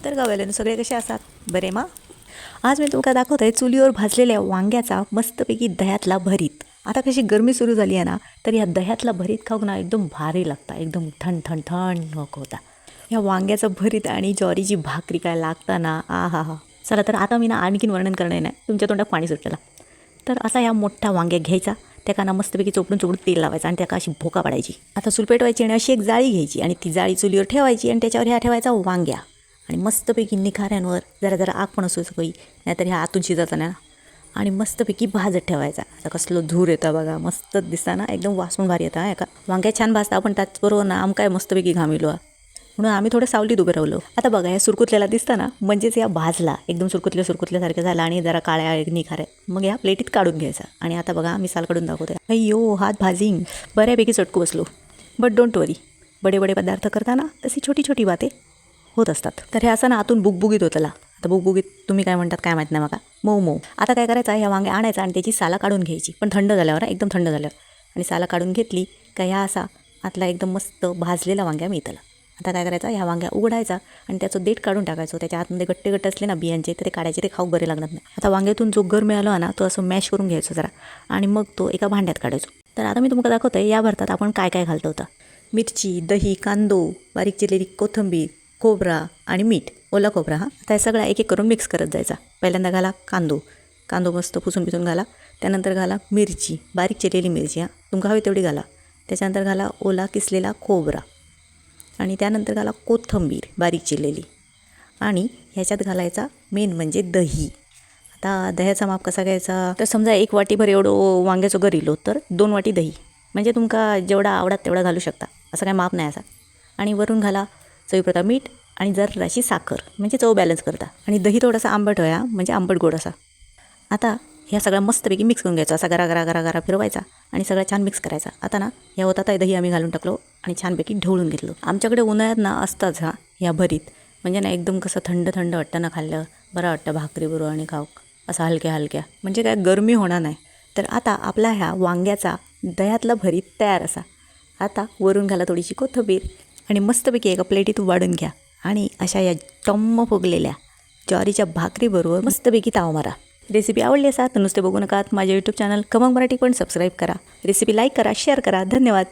तर गाववाल्यानं सगळे कसे असतात बरे मा. आज मी तुमका दाखवत आहे चुलीवर भाजलेल्या वांग्याचा मस्तपैकी दह्यातला भरीत. आता कशी गरमी सुरू झाली आहे ना, तर या दह्यातला भरीत खाऊ ना एकदम भारी लागता, एकदम थंड थंड थंड होता. या वांग्याचं भरीत आणि ज्वारीची भाकरी काय लागता ना, आ हा हा. चला तर आता मी ना आणखीन वर्णन करणार नाही, तुमच्या तोंडात पाणी सुटलेला. तर असा या मोठा वांग्या घ्यायचा, त्याला मस्तपैकी चोपडून तेल लावायचं आणि त्याका अशी भोका पाडायची. आता चूल पेटवायची आणि अशी एक जाळी घ्यायची आणि ती जाळी चुलीवर ठेवायची आणि त्याच्यावर ह्या ठेवायचा वांग्या आणि मस्तपैकी निखाऱ्यांवर जरा जरा आग पण असू काही, नाहीतर ह्या आतून शिजत ना, आणि मस्तपैकी भाजत ठेवायचा. आता कसलं धूर येतं बघा, मस्तच दिसता ना, एकदम वास पण भारी येतं. एका वांग्या छान भाजता, पण त्याचबरोबर ना आम काय मस्तपैकी घामिलो, म्हणून आम्ही थोडं सावलीत उभे राहिलो. आता बघा या सुरकुतल्याला दिसता ना, म्हणजेच या भाजला एकदम सुरकुतल्यासारखं झाला आणि जरा काळ्या निखाऱ्या, मग या प्लेटीत काढून घ्यायचा. आणि आता बघा मी साल काढून दाखवते. अय्यो हात भाजिंग बऱ्यापैकी चटकू बसलो. बट डोंट वरी, बडे बडे पदार्थ करताना तशी छोटी छोटी बाते होत असतात. तर हे असं ना आतून बुगबुगीत होतला. आता बुगबुगीत तुम्ही काय म्हणतात काय माहीत नाही मला, मऊ मऊ. आता काय करायचं, ह्या वांगे आणायचा आणि त्याची साला काढून घ्यायची, पण थंड झाल्यावर, एकदम थंड झाल्यावर. आणि साला काढून घेतली का ह्या असा आतला एकदम मस्त भाजलेला वांग्या मिळतला. आता काय करायचं, ह्या वांग्या उघडायचा आणि त्याचं देठ काढून टाकायचं. त्याच्या आतमध्ये गट्टे गट्टे असले ना बियांचे, तर ते काढायचे, ते खाऊ बरे लागणार नाही. आता वांग्यातून जो गर मिळाला ना, तो असं मॅश करून घ्यायचो जरा आणि मग तो एका भांड्यात काढायचो. तर आता मी तुम्हाला दाखवतो आहे या भरतात आपण काय काय घालतो होता. मिरची, दही, कांदो, बारीक चिरलेली कोथिंबीर, खोबरा आणि मीठ, ओला खोबरा. आता हे सगळं एक एक करून मिक्स करत जायचा. पहिल्यांदा घाला कांदो मस्त पुसून घाला. त्यानंतर घाला मिरची, बारीक चिरलेली मिरची, तुमका हवी तेवढी घाला. त्याच्यानंतर घाला ओला किसलेला खोबरा आणि त्यानंतर घाला कोथिंबीर बारीक चिरलेली आणि ह्याच्यात घालायचा मेन म्हणजे दही. आता दह्याचा माप कसा घ्यायचा, तर समजा 1 वाटीभर एवढं वांग्याचं गरिलो तर 2 वाटी दही, म्हणजे तुमका जेवढा आवडत तेवढा घालू शकता, असं काय माप नाही असा. आणि वरून घाला चवीपुरता मीठ आणि जराशी साखर, म्हणजे चव बॅलन्स करता. आणि दही थोडासा आंबट व्हाया, म्हणजे आंबट गोड असा. आता ह्या सगळ्या मस्तपैकी मिक्स करून घ्यायचा, असा गरा फिरवायचा आणि सगळं छान मिक्स करायचा. आता ना ह्या होतात आहे दही आम्ही घालून टाकलो आणि छानपैकी ढवळून घेतलो. आमच्याकडे उन्हाळ्यात ना असताच ह्या भरीत, म्हणजे ना एकदम कसं थंड थंड वाटतं ना, खाल्लं बरं वाटतं भाकरीबरोबर आणि खाऊ असं हलक्या, म्हणजे काय गरमी होणार नाही. तर आता आपला ह्या वांग्याचा दह्यातला भरीत तयार असा. आता वरून घाला थोडीशी कोथिंबीर आणि मस्तपैकी एका प्लेटीत वाढून घ्या आणि अशा या टम्म फुगलेल्या ज्वारीच्या भाकरीबरोबर मस्तपैकी ताव मारा. रेसिपी आवडली असा तर नुसते बघू नका, माझ्या यूट्यूब चॅनल खमंग मराठी पण सबस्क्राईब करा. रेसिपी लाईक करा, शेअर करा. धन्यवाद.